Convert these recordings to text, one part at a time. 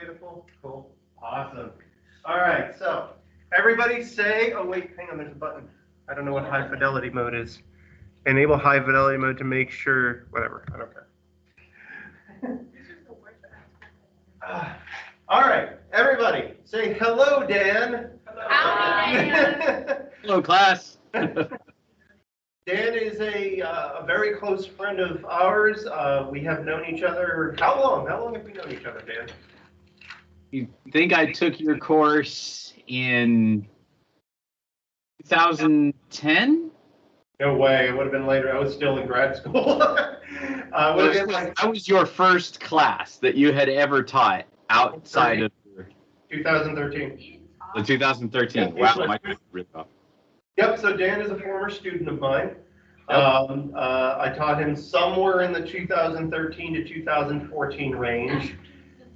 beautiful. Cool. Awesome. All right, so everybody say, oh wait, hang on, there's a button. I don't know what high fidelity mode is. Enable high fidelity mode to make sure, whatever, I don't care. All right, everybody, say hello, Dan. Howdy, Dan. Hello, class. Dan is a very close friend of ours. We have known each other, how long? How long have we known each other, Dan? You think I took your course in 2010? No way, it would have been later. I was still in grad school. That was your first class that you had ever taught outside of 2013. the 2013. Yeah, Wow, my really off. Yep, so Dan is a former student of mine. I taught him somewhere in the 2013 to 2014 range.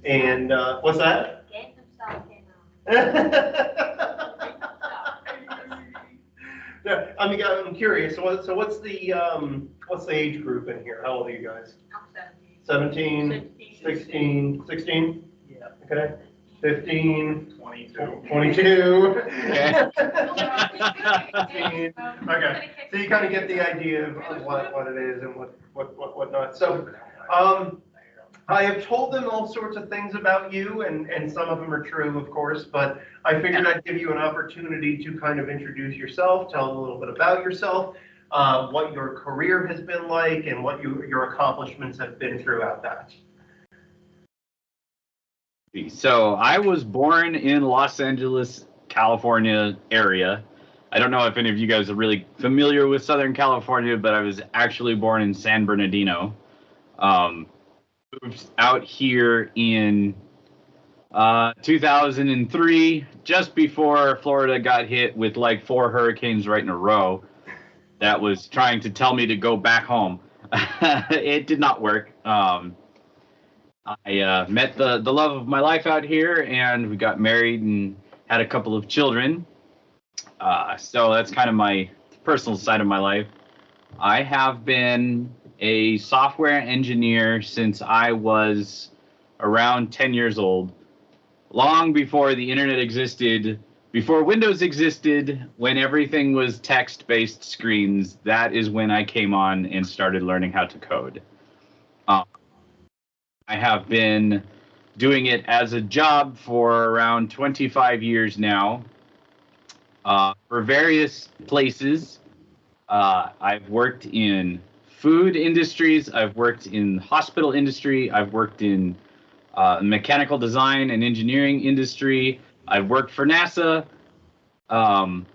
And what's that? Game himself came Yeah, I'm curious. So what's the age group in here? How old are you guys? out. 17, 16, 16? Yeah. Okay. 15, 22. 22. Okay. 15. Okay. So you kind of get the idea of what it is and what not. So I have told them all sorts of things about you, and some of them are true, of course, but I figured I'd give you an opportunity to kind of introduce yourself, tell them a little bit about yourself, what your career has been like, and what your accomplishments have been throughout that. So I was born in Los Angeles, California area. I don't know if any of you guys are really familiar with Southern California, but I was actually born in San Bernardino. Moved out here in 2003, just before Florida got hit with like 4 hurricanes right in a row. That was trying to tell me to go back home. It did not work. I met the love of my life out here, and we got married and had a couple of children. So that's kind of my personal side of my life. I have been a software engineer since I was around 10 years old, long before the internet existed, before Windows existed, when everything was text-based screens. That is when I came on and started learning how to code. I have been doing it as a job for around 25 years now, for various places. I've worked in food industries, I've worked in hospital industry, I've worked in mechanical design and engineering industry, I've worked for NASA. Gosh,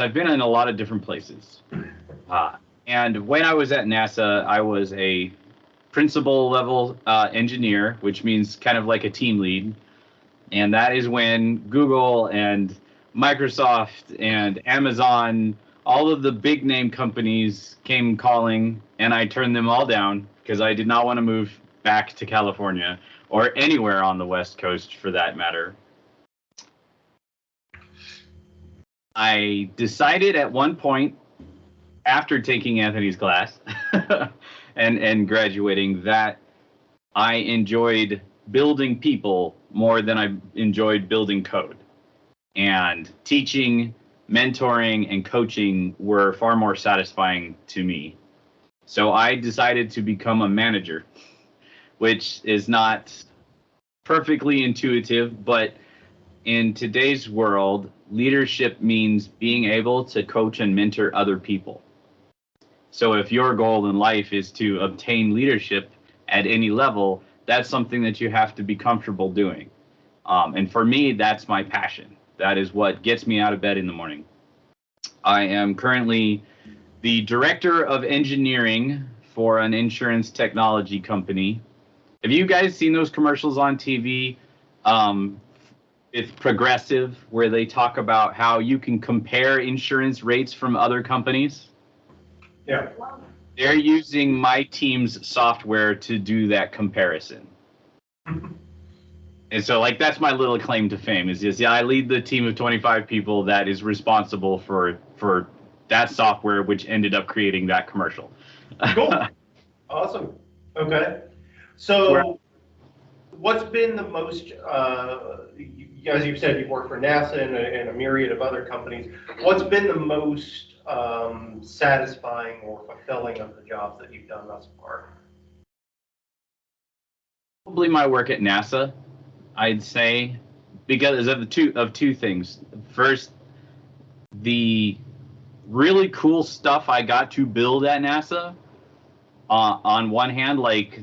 I've been in a lot of different places. And when I was at NASA, I was a principal level engineer, which means kind of like a team lead. And that is when Google and Microsoft and Amazon, all of the big name companies came calling, and I turned them all down because I did not want to move back to California or anywhere on the West Coast for that matter. I decided at one point after taking Anthony's class and graduating that I enjoyed building people more than I enjoyed building code. And teaching, mentoring, and coaching were far more satisfying to me. So I decided to become a manager, which is not perfectly intuitive, but in today's world, leadership means being able to coach and mentor other people. So if your goal in life is to obtain leadership at any level, that's something that you have to be comfortable doing. And for me, that's my passion. That is what gets me out of bed in the morning. I am currently the director of engineering for an insurance technology company. Have you guys seen those commercials on TV? It's Progressive, where they talk about how you can compare insurance rates from other companies. Yeah. They're using my team's software to do that comparison. And so, like, that's my little claim to fame is just, yeah, I lead the team of 25 people that is responsible for that software, which ended up creating that commercial. Cool. Awesome. Okay. So what's been the most, as you've said, you've worked for NASA and a myriad of other companies. What's been the most satisfying or fulfilling of the jobs that you've done thus far? Probably my work at NASA, I'd say, because of two things. First, the really cool stuff I got to build at NASA. On one hand, like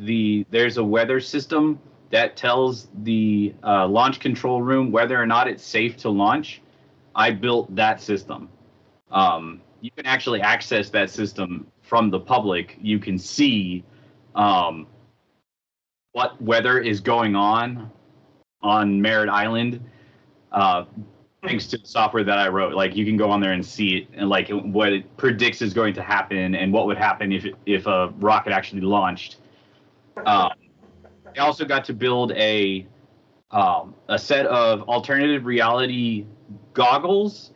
there's a weather system that tells the launch control room whether or not it's safe to launch. I built that system. You can actually access that system from the public. You can see what weather is going on Merritt Island, thanks to the software that I wrote. Like you can go on there and see it, and like what it predicts is going to happen, and what would happen if a rocket actually launched. I also got to build a set of alternative reality goggles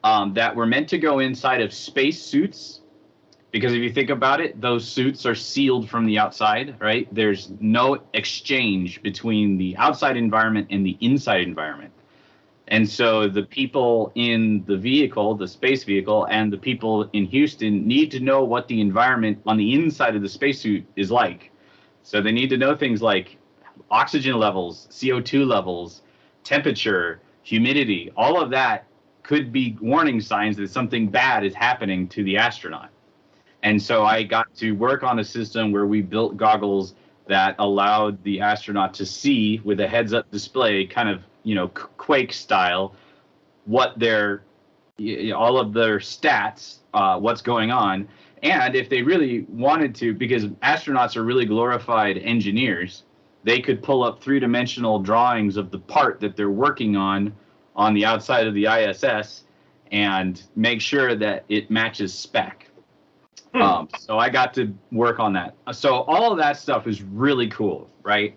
that were meant to go inside of space suits. Because if you think about it, those suits are sealed from the outside, right? There's no exchange between the outside environment and the inside environment. And so the people in the vehicle, the space vehicle, and the people in Houston need to know what the environment on the inside of the spacesuit is like. So they need to know things like oxygen levels, CO2 levels, temperature, humidity. All of that could be warning signs that something bad is happening to the astronaut. And so I got to work on a system where we built goggles that allowed the astronaut to see with a heads-up display, kind of, Quake style, what their, all of their stats, what's going on. And if they really wanted to, because astronauts are really glorified engineers, they could pull up three-dimensional drawings of the part that they're working on the outside of the ISS and make sure that it matches spec. So I got to work on that. So all of that stuff is really cool, right?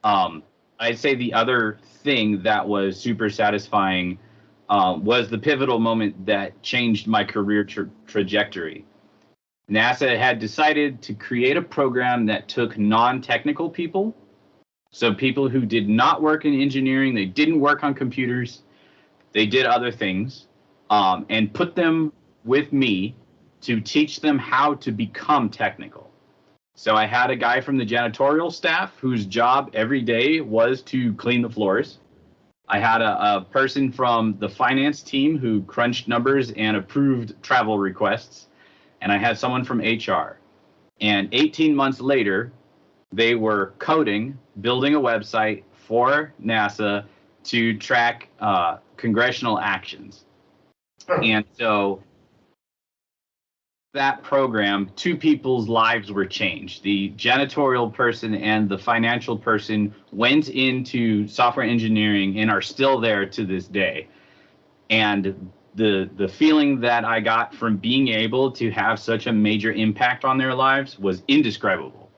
I'd say the other thing that was super satisfying was the pivotal moment that changed my career trajectory. NASA had decided to create a program that took non-technical people, so people who did not work in engineering, they didn't work on computers, they did other things, and put them with me to teach them how to become technical. So I had a guy from the janitorial staff whose job every day was to clean the floors. I had a person from the finance team who crunched numbers and approved travel requests. And I had someone from HR. And 18 months later, they were coding, building a website for NASA to track congressional actions. And so that program, two people's lives were changed. The janitorial person and the financial person went into software engineering and are still there to this day. And the feeling that I got from being able to have such a major impact on their lives was indescribable.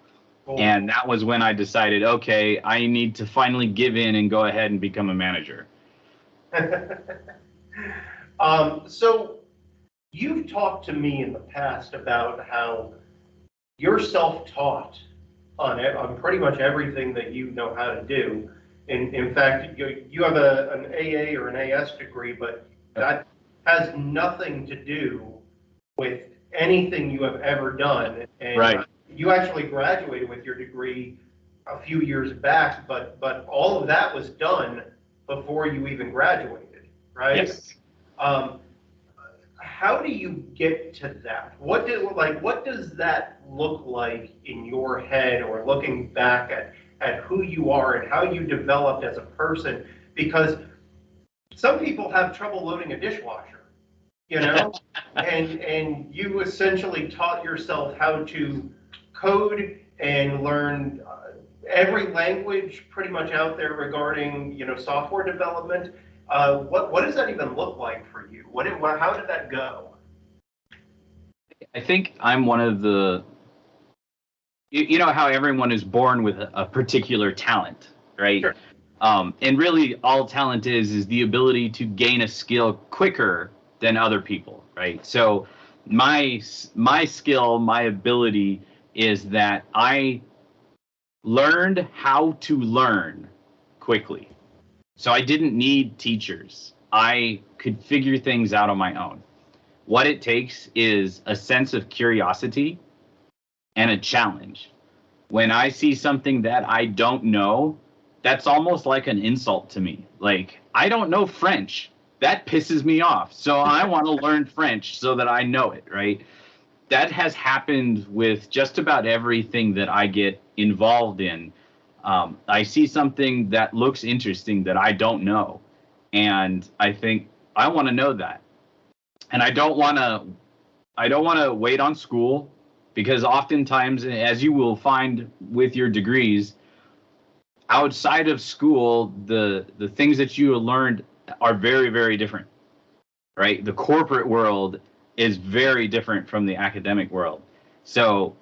Cool. And that was when I decided, okay, I need to finally give in and go ahead and become a manager. So you've talked to me in the past about how you're self-taught on pretty much everything that you know how to do. In fact, you have an AA or an AS degree, but that has nothing to do with anything you have ever done. And right. You actually graduated with your degree a few years back, but all of that was done before you even graduated, right? Yes. How do you get to that? What does that look like in your head, or looking back at who you are and how you developed as a person? Because some people have trouble loading a dishwasher, and you essentially taught yourself how to code and learn every language pretty much out there regarding software development. What does that even look like for you? How did that go? I think I'm one of the, you know how everyone is born with a particular talent, right? Sure. And really all talent is the ability to gain a skill quicker than other people, right? So my skill, my ability is that I learned how to learn quickly. So I didn't need teachers. I could figure things out on my own. What it takes is a sense of curiosity and a challenge. When I see something that I don't know, that's almost like an insult to me. Like, I don't know French. That pisses me off. So I want to learn French so that I know it, right? That has happened with just about everything that I get involved in. I see something that looks interesting that I don't know, and I think I want to know that. And I don't want to wait on school, because oftentimes, as you will find with your degrees, outside of school, the things that you learned are very, very different, right? The corporate world is very different from the academic world. So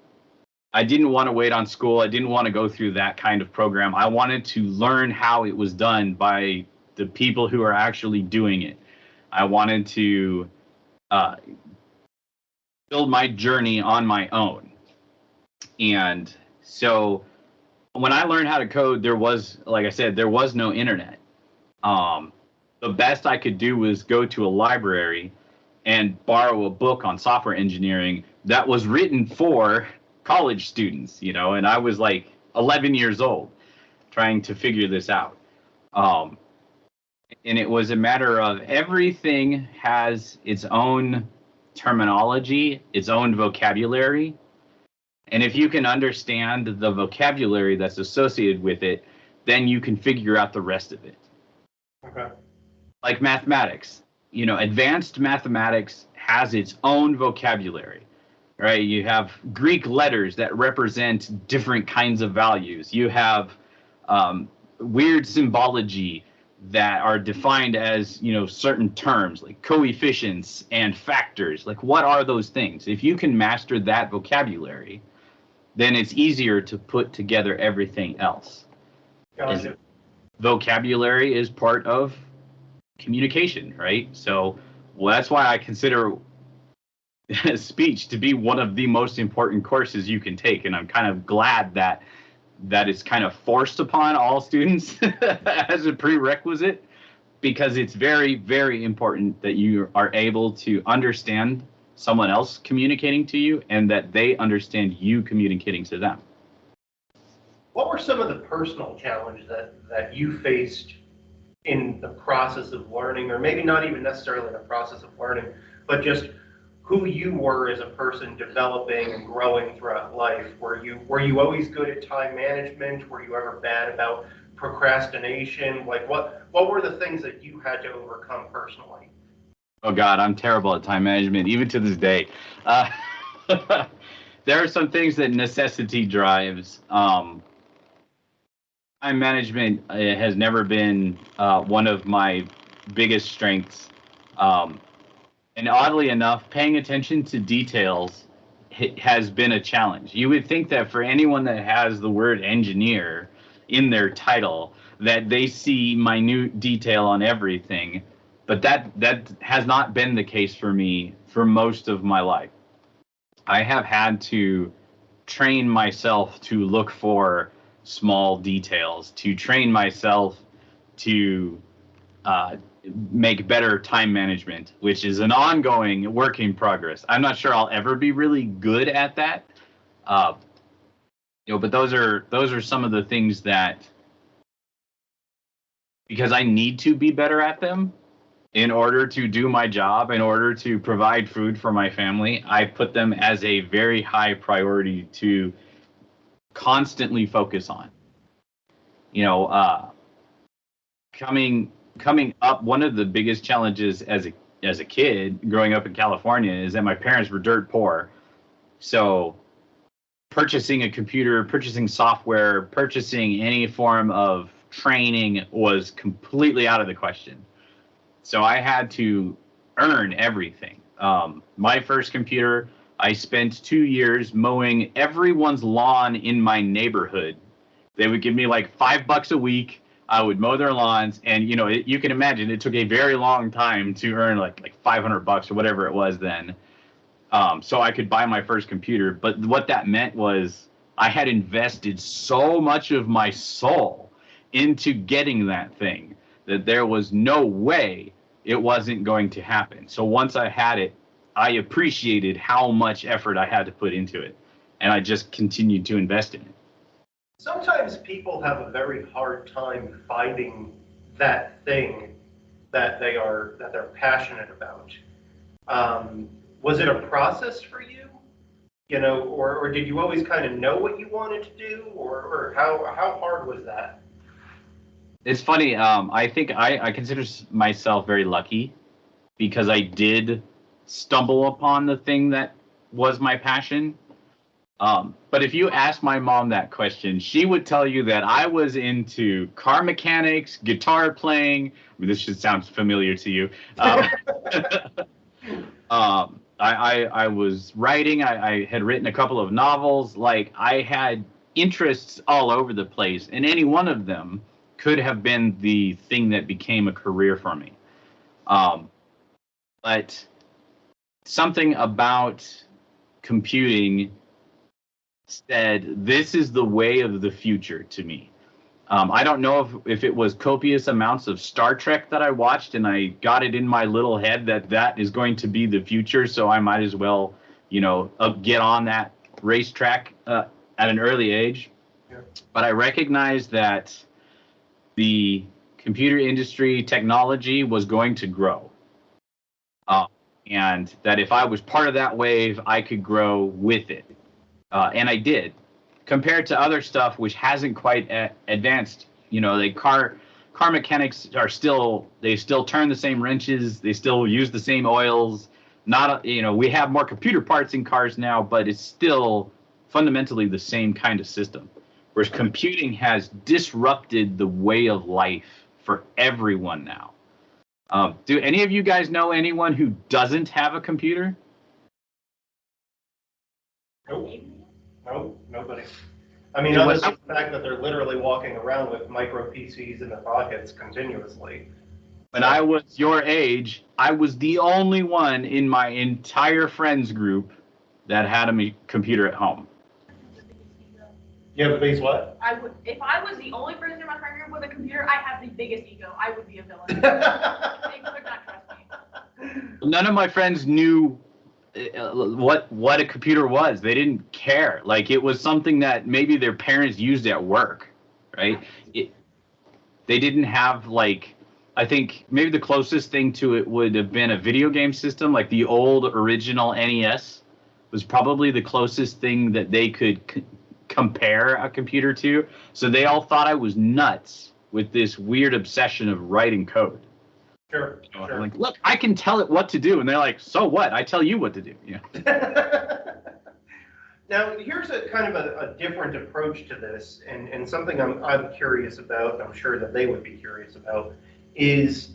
I didn't want to wait on school. I didn't want to go through that kind of program. I wanted to learn how it was done by the people who are actually doing it. I wanted to build my journey on my own. And so when I learned how to code, there was, like I said, there was no internet. The best I could do was go to a library and borrow a book on software engineering that was written for college students, and I was like 11 years old trying to figure this out. And it was a matter of everything has its own terminology, its own vocabulary. And if you can understand the vocabulary that's associated with it, then you can figure out the rest of it. Okay. Like mathematics, advanced mathematics has its own vocabulary, right? You have Greek letters that represent different kinds of values. You have weird symbology that are defined as, certain terms like coefficients and factors. Like, what are those things? If you can master that vocabulary, then it's easier to put together everything else. Gotcha. Vocabulary is part of communication, right? So, well, that's why I consider speech to be one of the most important courses you can take. And I'm kind of glad that it's kind of forced upon all students as a prerequisite, because it's very, very important that you are able to understand someone else communicating to you and that they understand you communicating to them. What were some of the personal challenges that you faced in the process of learning, or maybe not even necessarily in the process of learning, but just who you were as a person developing and growing throughout life? Were you always good at time management? Were you ever bad about procrastination? Like, what were the things that you had to overcome personally? Oh God, I'm terrible at time management, even to this day. There are some things that necessity drives. Time management has never been one of my biggest strengths. And oddly enough, paying attention to details has been a challenge. You would think that for anyone that has the word engineer in their title, that they see minute detail on everything, but that has not been the case for me for most of my life. I have had to train myself to look for small details, to train myself to make better time management, which is an ongoing work in progress. I'm not sure I'll ever be really good at that. But those are some of the things that, because I need to be better at them in order to do my job, in order to provide food for my family, I put them as a very high priority to constantly focus on. Coming up, one of the biggest challenges as a kid growing up in California is that my parents were dirt poor. So purchasing a computer, purchasing software, purchasing any form of training was completely out of the question. So I had to earn everything. My first computer, I spent 2 years mowing everyone's lawn in my neighborhood. They would give me like $5 a week. I would mow their lawns, and you can imagine it took a very long time to earn like $500 or whatever it was then. So I could buy my first computer. But what that meant was I had invested so much of my soul into getting that thing that there was no way it wasn't going to happen. So once I had it, I appreciated how much effort I had to put into it, and I just continued to invest in it. Sometimes people have a very hard time finding that thing that they're passionate about. Was it a process for you? You know, or did you always kind of know what you wanted to do, or how hard was that? It's funny. I think I consider myself very lucky because I did stumble upon the thing that was my passion. But if you ask my mom that question, she would tell you that I was into car mechanics, guitar playing. I mean, this should sound familiar to you. I was writing. I had written a couple of novels. Like, I had interests all over the place, and any one of them could have been the thing that became a career for me. But something about computing said, this is the way of the future to me. I don't know if it was copious amounts of Star Trek that I watched, and I got it in my little head that that is going to be the future, so I might as well, get on that racetrack at an early age. Yeah. But I recognized that the computer industry technology was going to grow. And that if I was part of that wave, I could grow with it. And I did. Compared to other stuff which hasn't quite advanced, car mechanics they still turn the same wrenches, they still use the same oils. We have more computer parts in cars now, but it's still fundamentally the same kind of system. Whereas computing has disrupted the way of life for everyone now. Do any of you guys know anyone who doesn't have a computer? Nope, nobody. I mean, other than the fact that they're literally walking around with micro PCs in their pockets continuously. When I was your age, I was the only one in my entire friends group that had a computer at home. You have the biggest what? If I was the only person in my friend group with a computer, I have the biggest ego. I would be a villain. They could not trust me. None of my friends knew what a computer was. They didn't care. Like, it was something that maybe their parents used at work, right? They didn't have, like, I think maybe the closest thing to it would have been a video game system, like the old original NES was probably the closest thing that they could compare a computer to. So they all thought I was nuts with this weird obsession of writing code. Sure. Like, look, I can tell it what to do, and they're like, so what? I tell you what to do. Now, here's a kind of a different approach to this, and something I'm curious about, and I'm sure that they would be curious about, is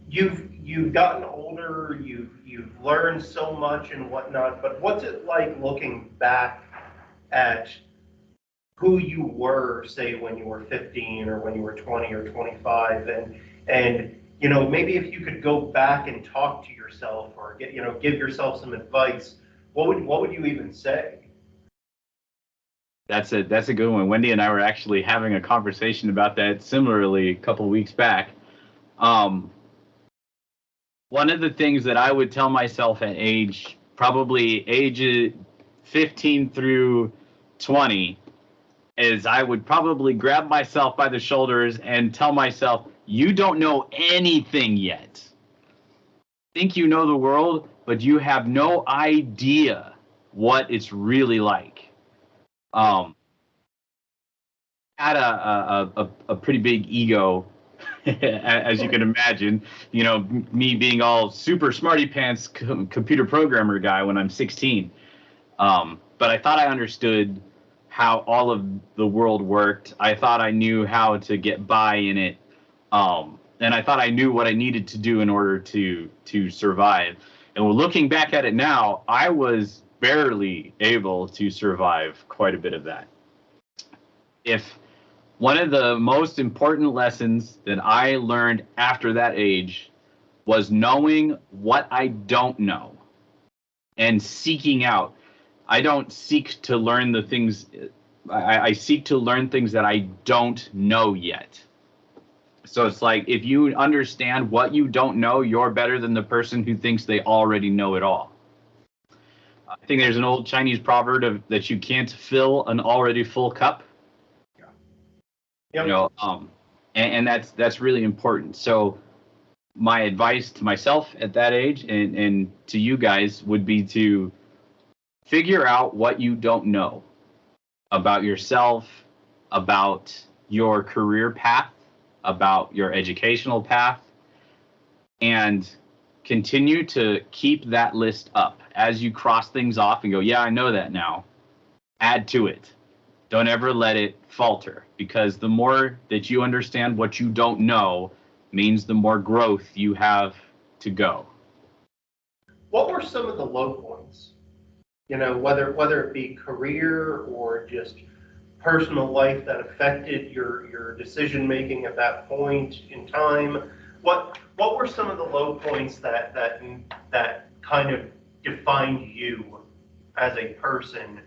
you've gotten older, you've learned so much and whatnot, but what's it like looking back at who you were, say, when you were 15 or when you were 20 or 25, and maybe if you could go back and talk to yourself or give yourself some advice, what would you even say? That's a good one. Wendy and I were actually having a conversation about that similarly a couple of weeks back. One of the things that I would tell myself at probably age 15 through 20, is I would probably grab myself by the shoulders and tell myself, you don't know anything yet. Think you know the world, but you have no idea what it's really like. Had a pretty big ego, as you can imagine, me being all super smarty pants computer programmer guy when I'm 16. But I thought I understood how all of the world worked. I thought I knew how to get by in it. And I thought I knew what I needed to do in order to survive. And looking back at it now, I was barely able to survive quite a bit of that. If one of the most important lessons that I learned after that age was knowing what I don't know and seeking out. I don't seek to learn the things. I seek to learn things that I don't know yet. So it's like, if you understand what you don't know, you're better than the person who thinks they already know it all. I think there's an old Chinese proverb that you can't fill an already full cup. Yep. You know, and that's really important. So my advice to myself at that age and to you guys would be to figure out what you don't know about yourself, about your career path, about your educational path, and continue to keep that list up as you cross things off and go, yeah, I know that now. Add to it. Don't ever let it falter, because the more that you understand what you don't know means the more growth you have to go. What were some of the low points? You know, whether it be career or just personal life that affected your decision making at that point in time. What were some of the low points that kind of defined you as a person,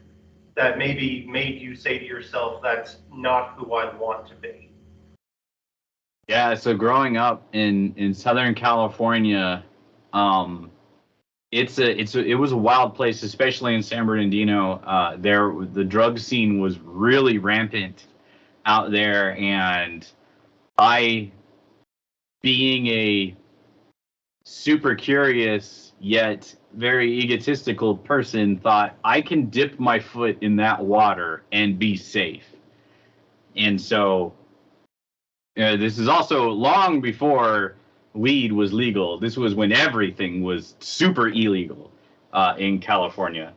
that maybe made you say to yourself, that's not who I want to be? Yeah, so growing up in Southern California, it was a wild place, especially in San Bernardino. The drug scene was really rampant out there, and I, being a super curious yet very egotistical person, thought I can dip my foot in that water and be safe. And so this is also long before weed was legal. This was when everything was super illegal in California.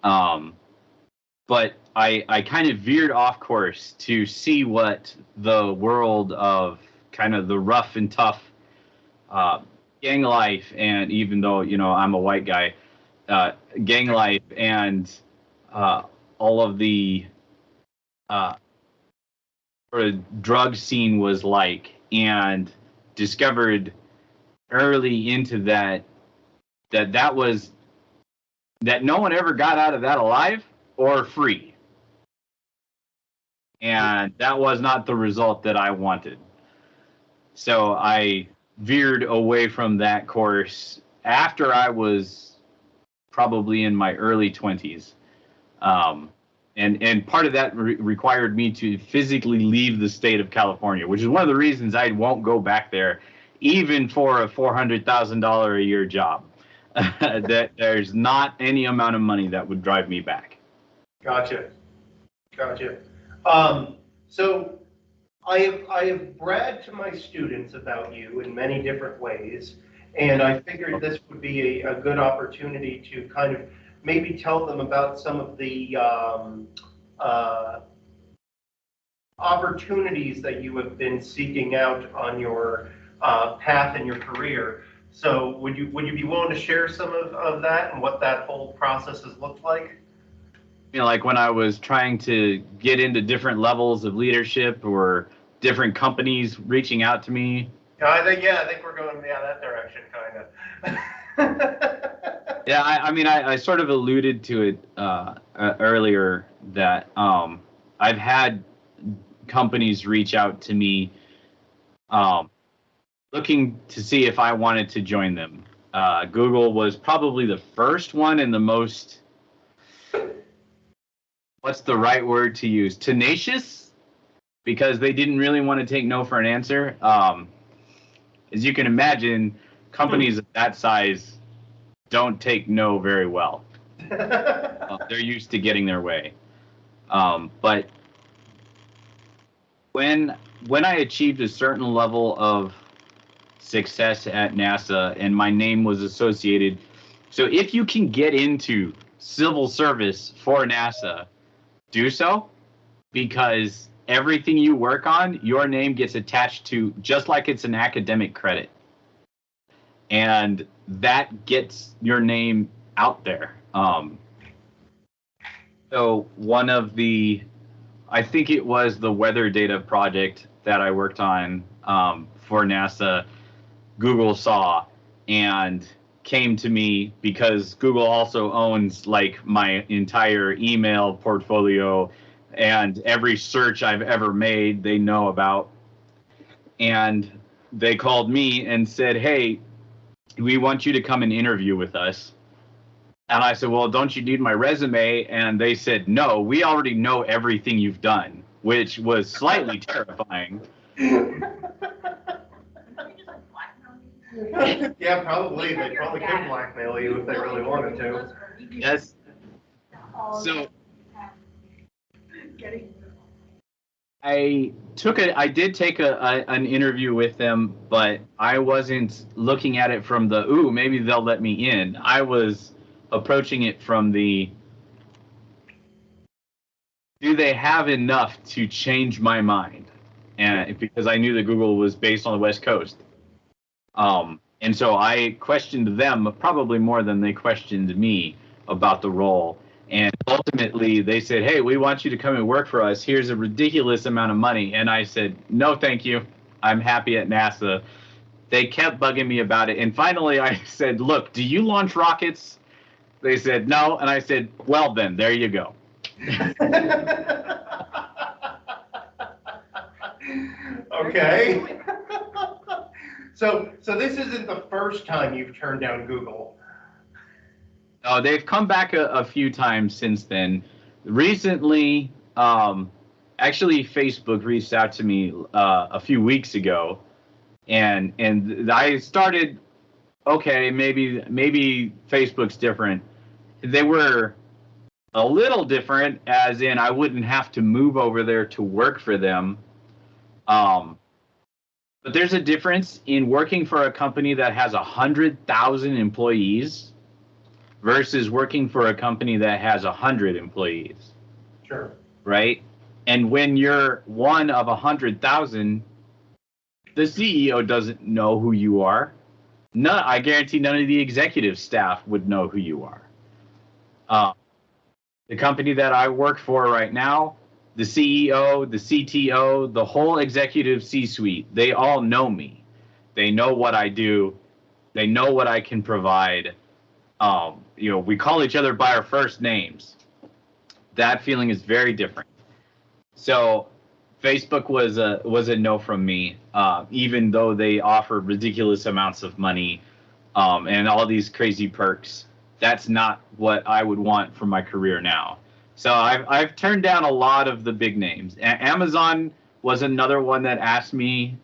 But I kind of veered off course to see what the world of kind of the rough and tough gang life, and even though, you know, I'm a white guy, gang life and all of the sort of drug scene was like, and discovered early into that no one ever got out of that alive or free. And that was not the result that I wanted. So I veered away from that course after I was probably in my early 20s. And part of that required me to physically leave the state of California, which is one of the reasons I won't go back there, even for a $400,000 a year job. That there's not any amount of money that would drive me back. Gotcha. So I have bragged to my students about you in many different ways, and I figured this would be a good opportunity to kind of maybe tell them about some of the opportunities that you have been seeking out on your path in your career. So would you be willing to share some of that and what that whole process has looked like? You know, like when I was trying to get into different levels of leadership, or different companies reaching out to me. I think we're going that direction, kind of. Yeah, I mean, I sort of alluded to it earlier, that I've had companies reach out to me looking to see if I wanted to join them. Google was probably the first one, and the most, what's the right word to use? Tenacious, because they didn't really want to take no for an answer. As you can imagine, companies of that size don't take no very well. They're used to getting their way. But when I achieved a certain level of success at NASA and my name was associated, so if you can get into civil service for NASA, do so, because everything you work on, your name gets attached to, just like it's an academic credit. And that gets your name out there. So one of the, I think it was the weather data project that I worked on for NASA, Google saw and came to me because Google also owns like my entire email portfolio and every search I've ever made, they know about. And they called me and said, "Hey, we want you to come and interview with us." And I said, "Well, don't you need my resume?" And they said, "No, we already know everything you've done," which was slightly terrifying. Yeah, probably. They probably could blackmail you if they really wanted to. Yes. So I did take an interview with them, but I wasn't looking at it from the, ooh, maybe they'll let me in. I was approaching it from the, do they have enough to change my mind? And because I knew that Google was based on the West Coast. And so I questioned them probably more than they questioned me about the role. And ultimately, they said, "Hey, we want you to come and work for us. Here's a ridiculous amount of money." And I said, "No, thank you. I'm happy at NASA." They kept bugging me about it. And finally, I said, "Look, do you launch rockets?" They said, "No." And I said, "Well, then, there you go." Okay. So this isn't the first time you've turned down Google. Oh, they've come back a few times since then. Recently, actually, Facebook reached out to me a few weeks ago, and I started, okay, maybe Facebook's different. They were a little different, as in I wouldn't have to move over there to work for them. But there's a difference in working for a company that has 100,000 employees versus working for a company that has 100 employees. Sure. Right? And when you're one of 100,000, the CEO doesn't know who you are. I guarantee none of the executive staff would know who you are. The company that I work for right now, the CEO, the CTO, the whole executive C-suite, they all know me. They know what I do. They know what I can provide. We call each other by our first names. That feeling is very different. So Facebook was a no from me, even though they offered ridiculous amounts of money and all these crazy perks. That's not what I would want for my career now. So I've turned down a lot of the big names. Amazon was another one that asked me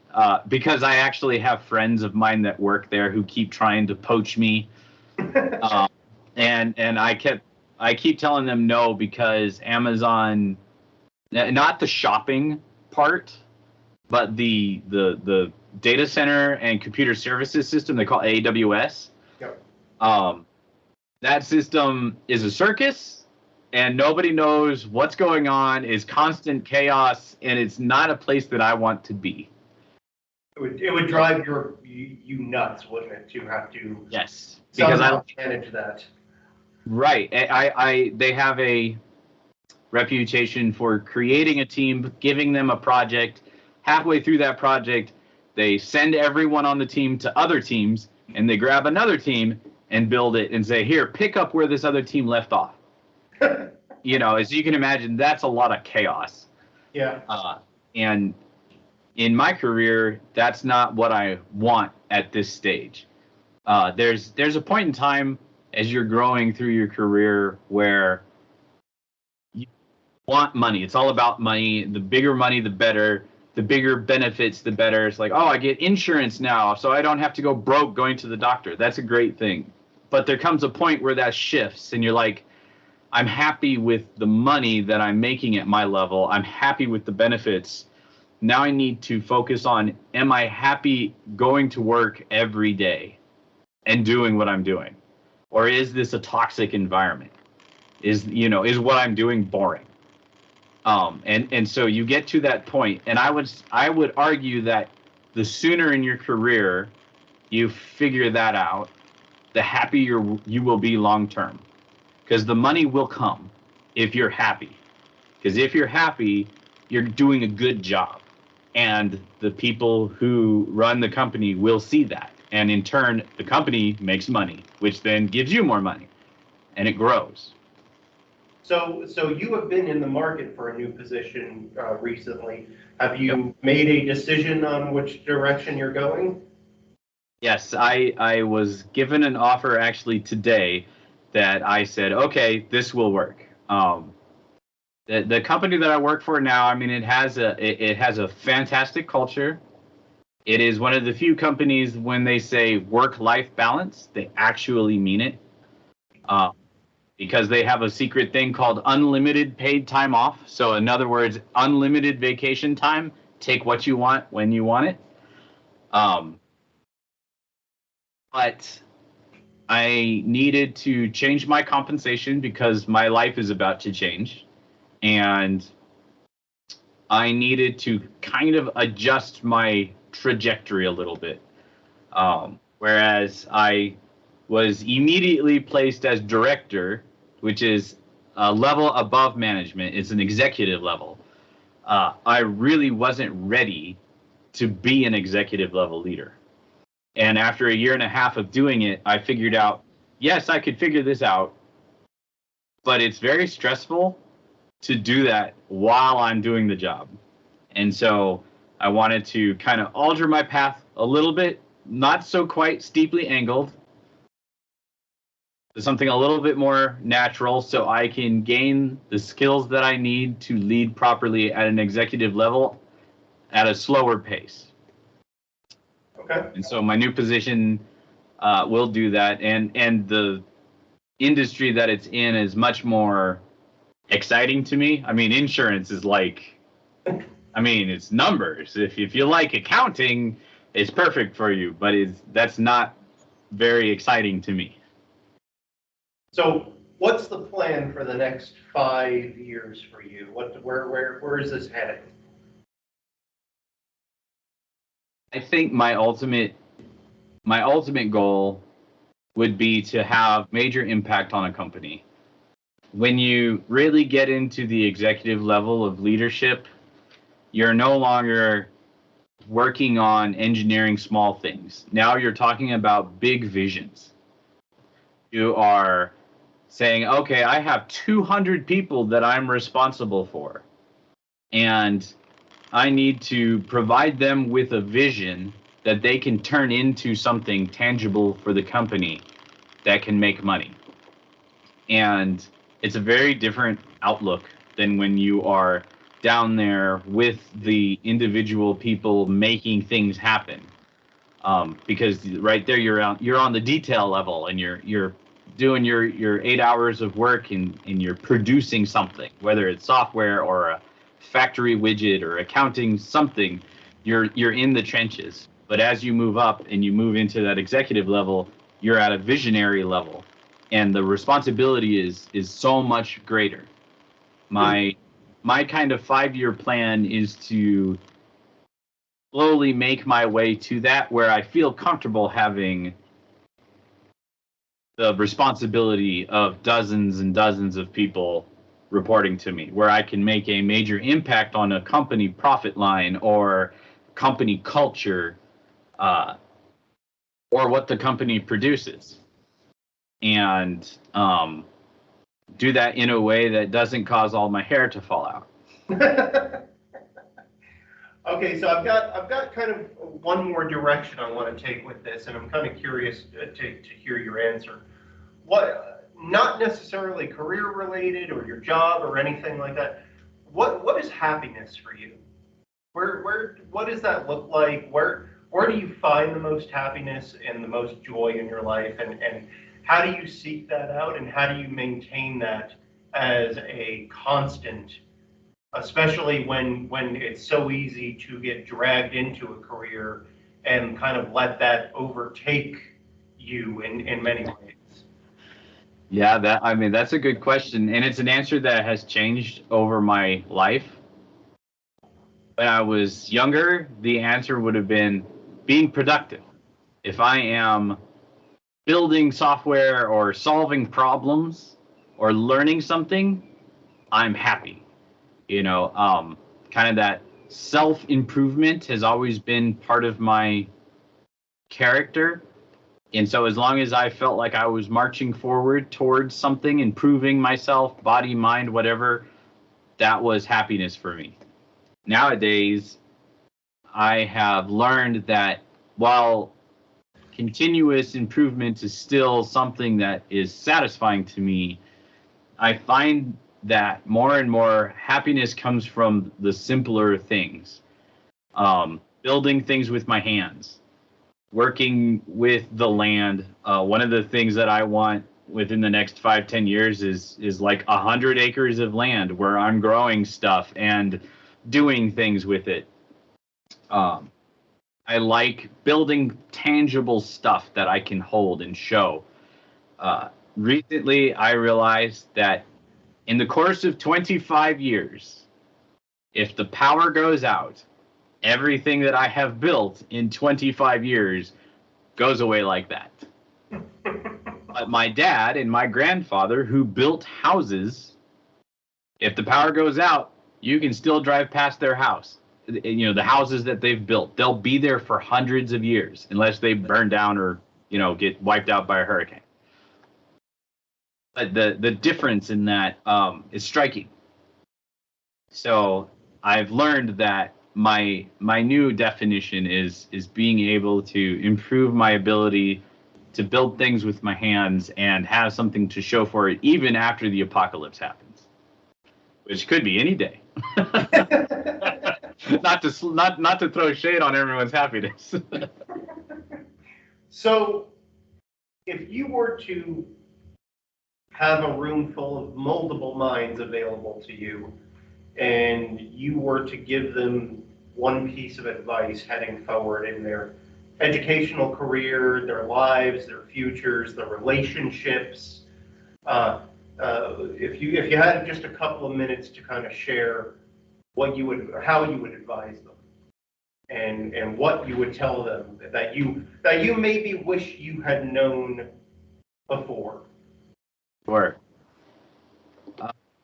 because I actually have friends of mine that work there who keep trying to poach me, and I keep telling them no because Amazon, not the shopping part, but the data center and computer services system they call AWS. Yep. That system is a circus, and nobody knows what's going on. It's constant chaos, and it's not a place that I want to be. It would drive you nuts, wouldn't it, to have to Yes, because I manage that. Right. They have a reputation for creating a team, giving them a project. Halfway through that project, they send everyone on the team to other teams, and they grab another team and build it and say, "Here, pick up where this other team left off." As you can imagine, that's a lot of chaos. Yeah. And in my career, that's not what I want at this stage. There's a point in time as you're growing through your career where you want money. It's all about money. The bigger money, the better. The bigger benefits, the better. It's like, oh, I get insurance now, so I don't have to go broke going to the doctor. That's a great thing. But there comes a point where that shifts, and you're like, I'm happy with the money that I'm making at my level. I'm happy with the benefits. Now I need to focus on, am I happy going to work every day and doing what I'm doing? Or is this a toxic environment? Is what I'm doing boring? And so you get to that point, and I would argue that the sooner in your career you figure that out, the happier you will be long term, because the money will come if you're happy. Because if you're happy, you're doing a good job, and the people who run the company will see that. And in turn, the company makes money, which then gives you more money, and it grows. So you have been in the market for a new position recently. Have you made a decision on which direction you're going? Yes, I was given an offer actually today that I said, okay, this will work. The company that I work for now, I mean, it has a fantastic culture. It is one of the few companies when they say work-life balance, they actually mean it. Because they have a secret thing called unlimited paid time off. So in other words, unlimited vacation time. Take what you want when you want it. But I needed to change my compensation because my life is about to change. And I needed to kind of adjust my trajectory a little bit. Whereas I was immediately placed as director, which is a level above management. It's an executive level. I really wasn't ready to be an executive level leader. And after a year and a half of doing it, I figured out, yes, I could figure this out, but it's very stressful to do that while I'm doing the job. And so I wanted to kind of alter my path a little bit, not so quite steeply angled, to something a little bit more natural so I can gain the skills that I need to lead properly at an executive level at a slower pace. Okay. And so my new position will do that. And the industry that it's in is much more exciting to me. I mean, insurance is like, I mean, it's numbers. If you like accounting, it's perfect for you, but that's not very exciting to me. So what's the plan for the next 5 years for you? Where is this heading? I think my ultimate goal would be to have major impact on a company. When you really get into the executive level of leadership, you're no longer working on engineering small things. Now you're talking about big visions. You are saying, okay, I have 200 people that I'm responsible for, and I need to provide them with a vision that they can turn into something tangible for the company that can make money. And it's a very different outlook than when you are down there with the individual people making things happen. Because right there you're on the detail level, and you're doing your 8 hours of work, and you're producing something, whether it's software or a factory widget or accounting something. You're in the trenches. But as you move up and you move into that executive level, you're at a visionary level, and the responsibility is so much greater. My kind of 5-year plan is to slowly make my way to that, where I feel comfortable having the responsibility of dozens and dozens of people reporting to me, where I can make a major impact on a company profit line or company culture, or what the company produces, and do that in a way that doesn't cause all my hair to fall out. Okay, so I've got kind of one more direction I want to take with this, and I'm kind of curious to hear your answer. What, not necessarily career related or your job or anything like that. What is happiness for you? What does that look like? Where do you find the most happiness and the most joy in your life, and how do you seek that out, and how do you maintain that as a constant? Especially when it's so easy to get dragged into a career and kind of let that overtake you in many ways. Yeah, that's a good question, and it's an answer that has changed over my life. When I was younger, the answer would have been being productive. If I am building software or solving problems or learning something, I'm happy. Kind of that self-improvement has always been part of my character. And so as long as I felt like I was marching forward towards something, improving myself, body, mind, whatever, that was happiness for me. Nowadays, I have learned that while continuous improvement is still something that is satisfying to me, I find that more and more happiness comes from the simpler things. Building things with my hands, working with the land. One of the things that I want within the next 5-10 years is like 100 acres of land where I'm growing stuff and doing things with it. I like building tangible stuff that I can hold and show. Recently, I realized that in the course of 25 years, if the power goes out, everything that I have built in 25 years goes away like that. But my dad and my grandfather, who built houses, if the power goes out, you can still drive past their house. You know, the houses that they've built, they'll be there for hundreds of years unless they burn down or, you know, get wiped out by a hurricane. But the difference in that is striking. So I've learned that my new definition is being able to improve my ability to build things with my hands and have something to show for it even after the apocalypse happens, which could be any day. not to throw shade on everyone's happiness. So, if you were to have a room full of moldable minds available to you, and you were to give them one piece of advice heading forward in their educational career, their lives, their futures, their relationships, if you had just a couple of minutes to kind of share what you would, how you would advise them, and what you would tell them that you maybe wish you had known before. Sure.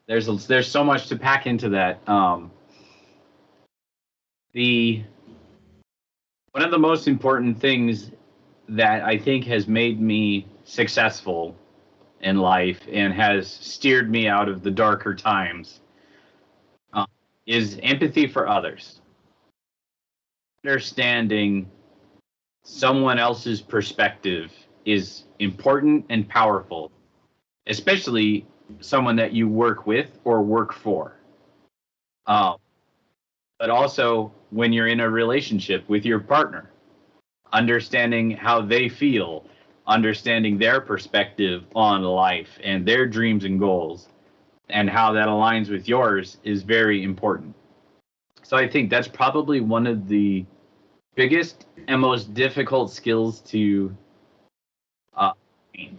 There's so much to pack into that. One of the most important things that I think has made me successful in life and has steered me out of the darker times is empathy for others. Understanding someone else's perspective is important and powerful, especially someone that you work with or work for. But also when you're in a relationship with your partner, understanding how they feel, understanding their perspective on life and their dreams and goals, and how that aligns with yours is very important. So I think that's probably one of the biggest and most difficult skills to gain,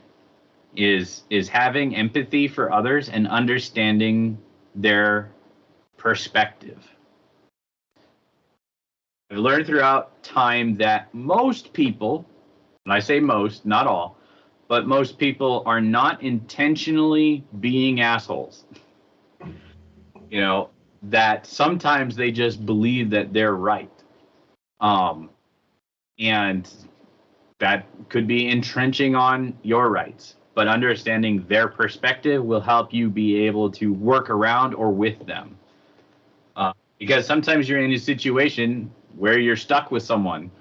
is having empathy for others and understanding their perspective. I've learned throughout time that most people, and I say most, not all, but most people are not intentionally being assholes. You know, that sometimes they just believe that they're right. And that could be entrenching on your rights, but understanding their perspective will help you be able to work around or with them. Because sometimes you're in a situation where you're stuck with someone.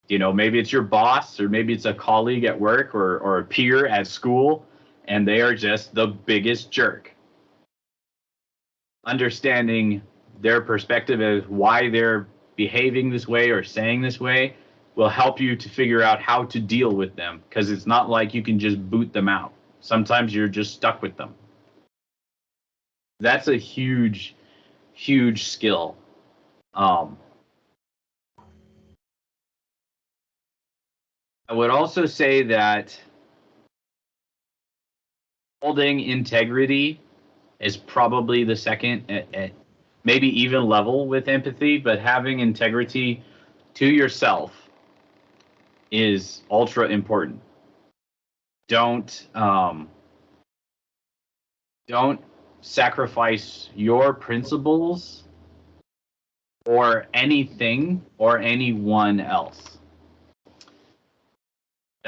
You know, maybe it's your boss, or maybe it's a colleague at work, or a peer at school, and they are just the biggest jerk. Understanding their perspective as why they're behaving this way or saying this way will help you to figure out how to deal with them, because it's not like you can just boot them out. Sometimes you're just stuck with them. That's a huge, huge skill. I would also say that holding integrity is probably the second, at maybe even level with empathy, but having integrity to yourself is ultra important. Don't sacrifice your principles or anything or anyone else.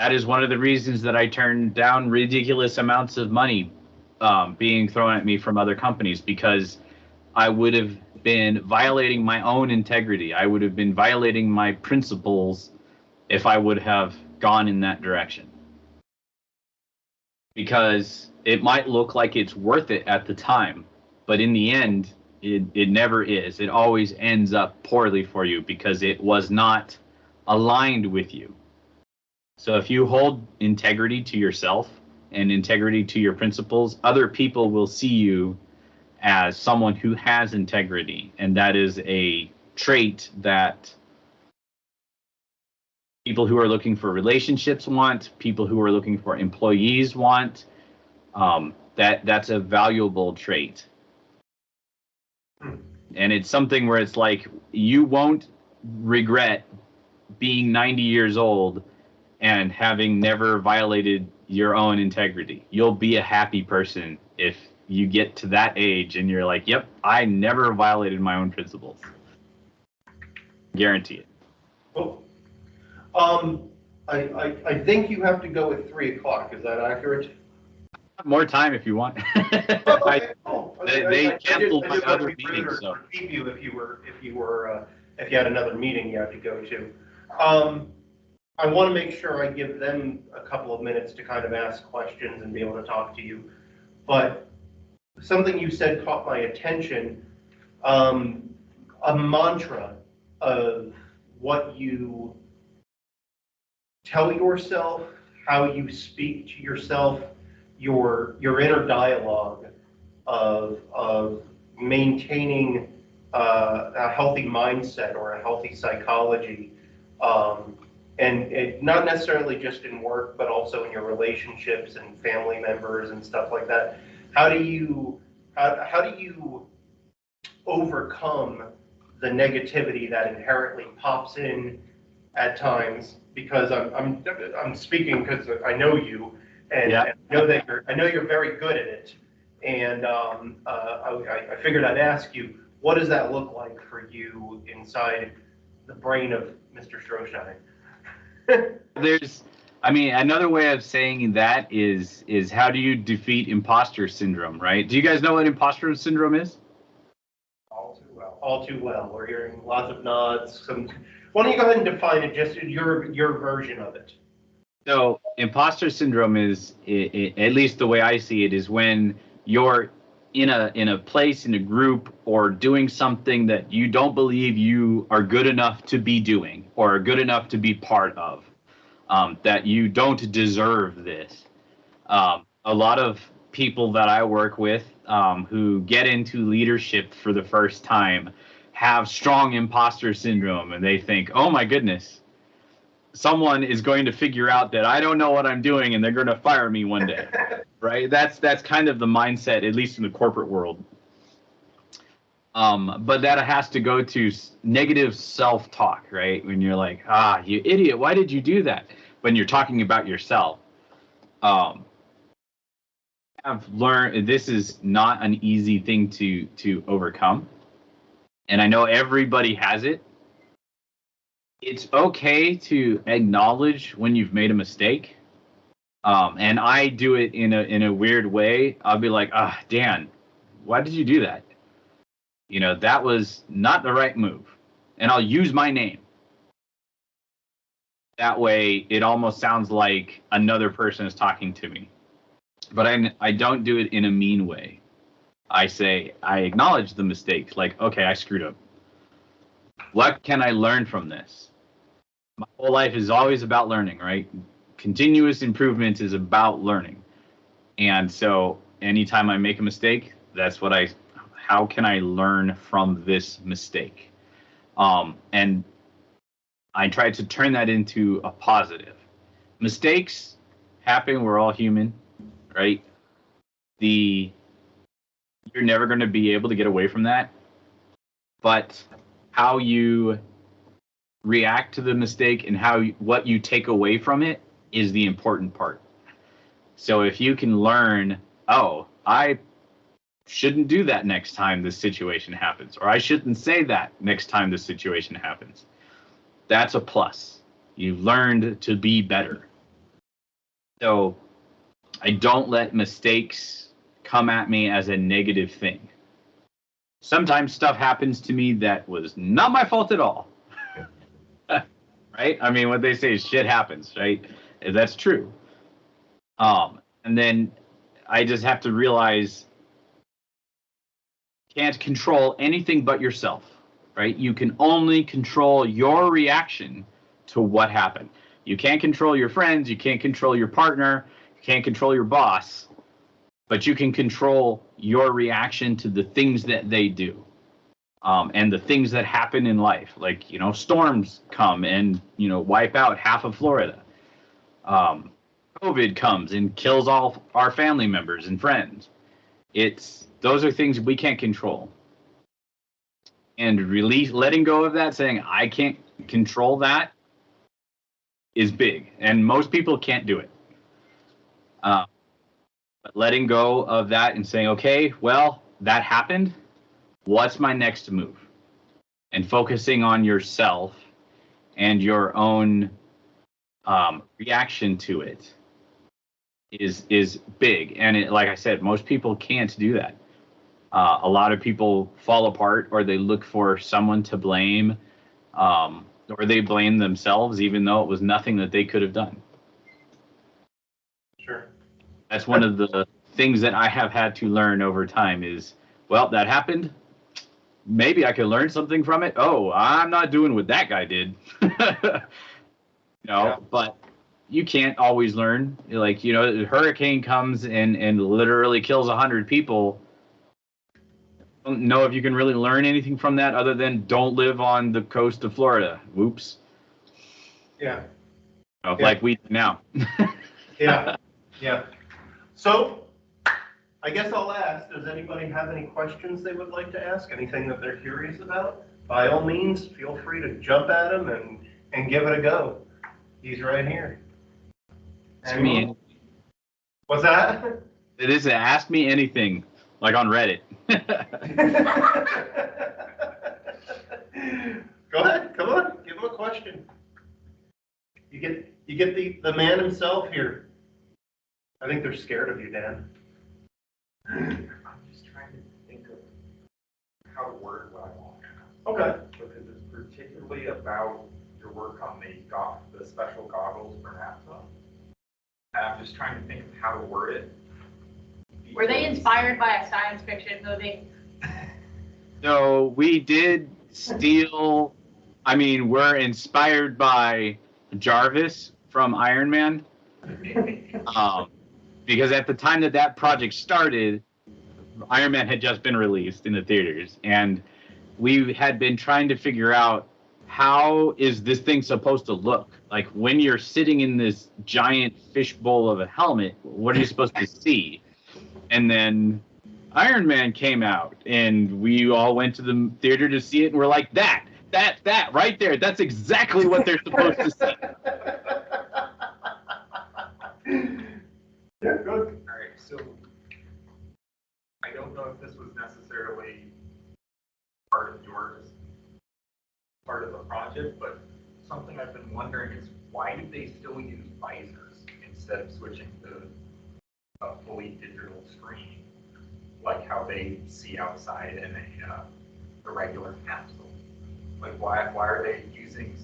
That is one of the reasons that I turned down ridiculous amounts of money being thrown at me from other companies, because I would have been violating my own integrity. I would have been violating my principles if I would have gone in that direction. Because it might look like it's worth it at the time, but in the end, it never is. It always ends up poorly for you because it was not aligned with you. So if you hold integrity to yourself and integrity to your principles, other people will see you as someone who has integrity. And that is a trait that people who are looking for relationships want, people who are looking for employees want. That's a valuable trait. And it's something where it's like, you won't regret being 90 years old and having never violated your own integrity. You'll be a happy person if you get to that age and you're like, yep, I never violated my own principles. Guarantee it. Cool. I think you have to go at 3 o'clock. Is that accurate? More time if you want. Okay, cool. They canceled my other meeting, meetings, so. Keep you if you had another meeting you had to go to. I want to make sure I give them a couple of minutes to kind of ask questions and be able to talk to you. But something you said caught my attention. A mantra of what you tell yourself, how you speak to yourself, your inner dialogue of maintaining a healthy mindset or a healthy psychology, and it, not necessarily just in work, but also in your relationships and family members and stuff like that. How do you overcome the negativity that inherently pops in at times? Because I'm speaking because I know you, and, Yeah. and I know you're very good at it. And I figured I'd ask you, what does that look like for you inside the brain of Mr. Strohschein? Another way of saying that is how do you defeat imposter syndrome, right? Do you guys know what imposter syndrome is? All too well. All too well. We're hearing lots of nods. Why don't you go ahead and define it, just your version of it? So imposter syndrome is, at least the way I see it, is when you're in a place, in a group, or doing something that you don't believe you are good enough to be doing or are good enough to be part of, that you don't deserve this. A lot of people that I work with who get into leadership for the first time have strong imposter syndrome, and they think, oh my goodness, someone is going to figure out that I don't know what I'm doing and they're going to fire me one day. Right? That's kind of the mindset, at least in the corporate world. But that has to go to negative self-talk, right? When you're like, you idiot, why did you do that? When you're talking about yourself. I've learned this is not an easy thing to overcome. And I know everybody has it. It's okay to acknowledge when you've made a mistake. And I do it in a weird way. I'll be like, Dan, why did you do that? That was not the right move. And I'll use my name. That way, it almost sounds like another person is talking to me. But I don't do it in a mean way. I acknowledge the mistake. Like, okay, I screwed up. What can I learn from this? My whole life is always about learning, right? Continuous improvement is about learning. And so anytime I make a mistake, how can I learn from this mistake? And I try to turn that into a positive. Mistakes happen. We're all human, right? You're never going to be able to get away from that. But how you react to the mistake and what you take away from it is the important part. So if you can learn, I shouldn't do that next time this situation happens, or I shouldn't say that next time this situation happens, that's a plus. You've learned to be better. So I don't let mistakes come at me as a negative thing. Sometimes stuff happens to me that was not my fault at all. Right? I mean, what they say is shit happens, right? That's true. And then I just have to realize can't control anything but yourself, right? You can only control your reaction to what happened. You can't control your friends, you can't control your partner, you can't control your boss, but you can control your reaction to the things that they do. And the things that happen in life, like, storms come and, wipe out half of Florida. COVID comes and kills all our family members and friends. Those are things we can't control. And letting go of that, saying, I can't control that, is big. And most people can't do it. But letting go of that and saying, okay, well, that happened. What's my next move? And focusing on yourself and your own reaction to it is big. And like I said, most people can't do that. A lot of people fall apart, or they look for someone to blame, or they blame themselves, even though it was nothing that they could have done. Sure. That's one of the things that I have had to learn over time is, well, that happened. Maybe I could learn something from it. Oh, I'm not doing what that guy did. Yeah. But you can't always learn. Like, a hurricane comes and literally kills 100 people. I don't know if you can really learn anything from that other than don't live on the coast of Florida. Whoops. Yeah. Like we do now. Yeah. Yeah. So, I guess I'll ask, does anybody have any questions they would like to ask? Anything that they're curious about? By all means, feel free to jump at him and give it a go. He's right here. Anyone? What's that? It is Ask Me Anything, like on Reddit. Go ahead, come on, give him a question. You get the man himself here. I think they're scared of you, Dan. I'm just trying to think of how to word what I want. Okay. Because it's particularly about your work on the special goggles for NASA. And I'm just trying to think of how to word it. Were they inspired by a science fiction movie? So we did steal, we're inspired by Jarvis from Iron Man. Because at the time that project started, Iron Man had just been released in the theaters, and we had been trying to figure out how is this thing supposed to look? Like when you're sitting in this giant fishbowl of a helmet, what are you supposed to see? And then Iron Man came out, and we all went to the theater to see it, and we're like, that right there, that's exactly what they're supposed to see. Yeah, good. All right, so I don't know if this was necessarily part of the project, but something I've been wondering is why do they still use visors instead of switching to a fully digital screen, like how they see outside in a regular capsule? Like why are they using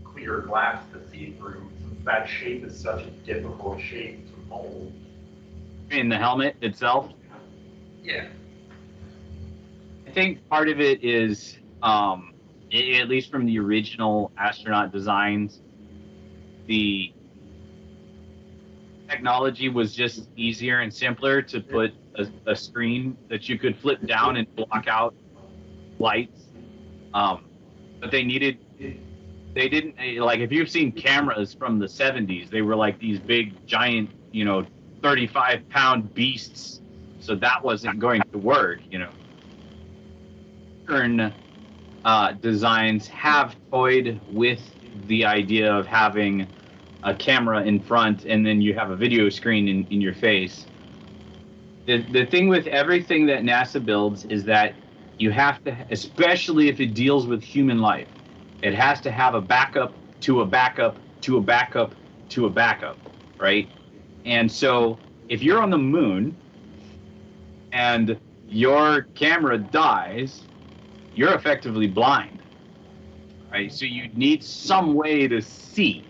clear glass to see through, since that shape is such a difficult shape to mold? In the helmet itself? Yeah. I think part of it is, at least from the original astronaut designs, the technology was just easier and simpler to put a screen that you could flip down and block out lights. But they didn't, like, if you've seen cameras from the 70s, they were like these big, giant, 35-pound beasts. So that wasn't going to work, Modern designs have toyed with the idea of having a camera in front and then you have a video screen in your face. The thing with everything that NASA builds is that you have to, especially if it deals with human life, it has to have a backup to a backup to a backup to a backup, right? And so if you're on the moon and your camera dies, you're effectively blind, right? So you need some way to see,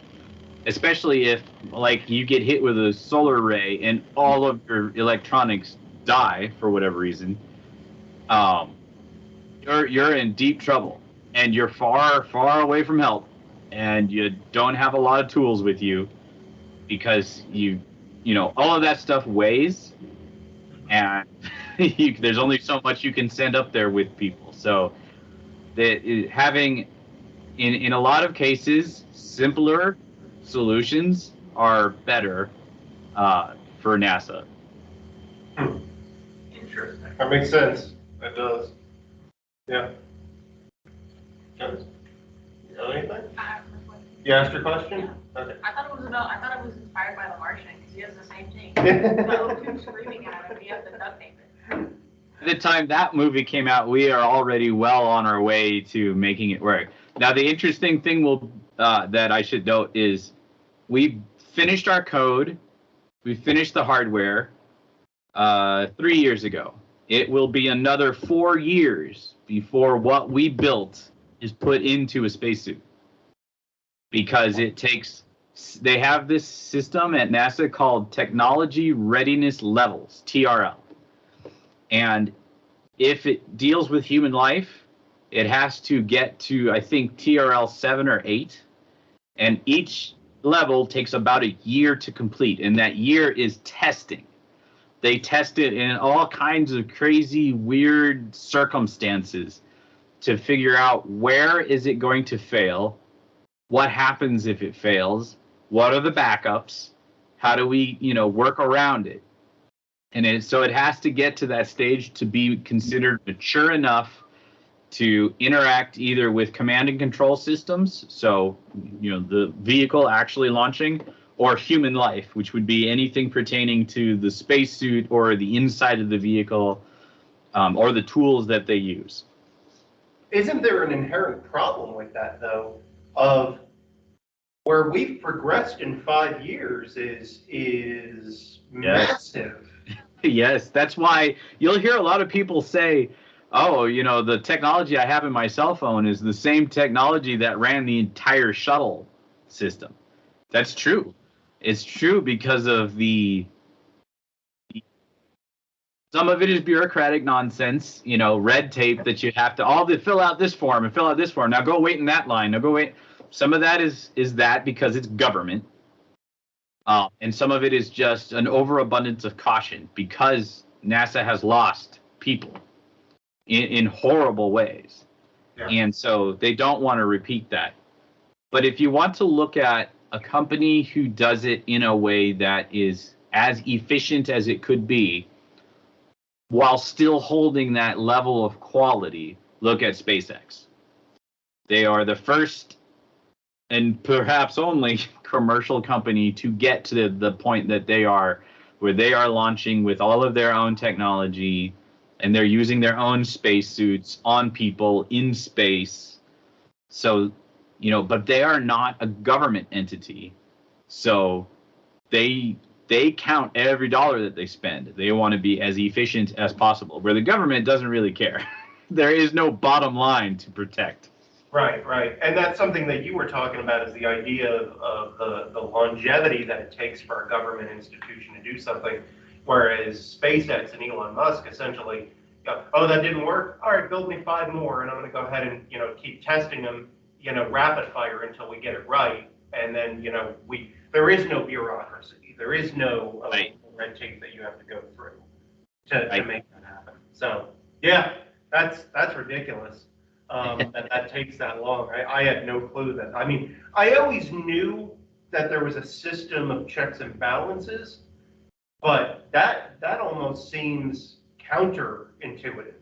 especially if like you get hit with a solar ray and all of your electronics die for whatever reason. You're in deep trouble, and you're far away from help, and you don't have a lot of tools with you because all of that stuff weighs, and there's only so much you can send up there with people. So having in a lot of cases simpler solutions are better for NASA. Interesting. That makes sense. It does. Yeah. Guys, you got anything? I have a question. You asked your question? Okay. I thought it was inspired by The Martian, because he has the same thing. The O2 screaming at him, he has the duct tape it. By the time that movie came out, we are already well on our way to making it work. Now, the interesting thing that I should note is we finished our code, we finished the hardware 3 years ago. It will be another 4 years before what we built is put into a spacesuit, because they have this system at NASA called Technology Readiness Levels, TRL. And if it deals with human life, it has to get to, I think, TRL 7 or 8. And each level takes about a year to complete. And that year is testing. They test it in all kinds of crazy, weird circumstances to figure out where is it going to fail, what happens if it fails, what are the backups, how do we, work around it. And so it has to get to that stage to be considered mature enough to interact either with command and control systems, so the vehicle actually launching, or human life, which would be anything pertaining to the spacesuit or the inside of the vehicle, or the tools that they use. Isn't there an inherent problem with that, though, of where we've progressed in 5 years is massive? Yes, that's why you'll hear a lot of people say, oh, the technology I have in my cell phone is the same technology that ran the entire shuttle system. That's true. It's true because of some of it is bureaucratic nonsense, red tape that you have to fill out this form and fill out this form. Now go wait in that line. Now go wait. Some of that is that because it's government. And some of it is just an overabundance of caution because NASA has lost people in horrible ways. Yeah. And so they don't want to repeat that. But if you want to look at a company who does it in a way that is as efficient as it could be, while still holding that level of quality, look at SpaceX. They are the first and perhaps only commercial company to get to the point that they are, where they are launching with all of their own technology, and they're using their own spacesuits on people in space. So, but they are not a government entity. So they count every dollar that they spend. They want to be as efficient as possible, where the government doesn't really care. There is no bottom line to protect. Right. And that's something that you were talking about, is the idea of the longevity that it takes for a government institution to do something, whereas SpaceX and Elon Musk essentially go, oh, that didn't work? All right, build me 5 more, and I'm going to go ahead and, keep testing them, rapid fire until we get it right. And then, there is no bureaucracy. There is no red tape that you have to go through to make that happen. So, yeah, that's ridiculous. That takes that long. I had no clue that. I mean, I always knew that there was a system of checks and balances, but that almost seems counterintuitive,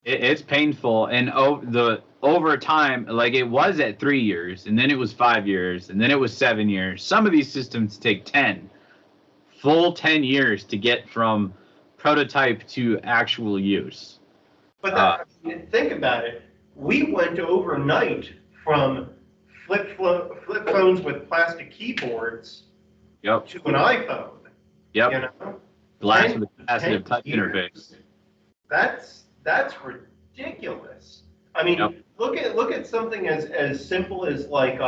It's painful, and over time, like it was at 3 years, and then it was 5 years, and then it was 7 years. Some of these systems take 10 years to get from prototype to actual use. But think about it. We went overnight from flip phones with plastic keyboards Yep. to an iPhone. Yep. You know, Glass 10 with a capacitive touch years. interface. That's ridiculous. I mean, Yep. look at something as simple as like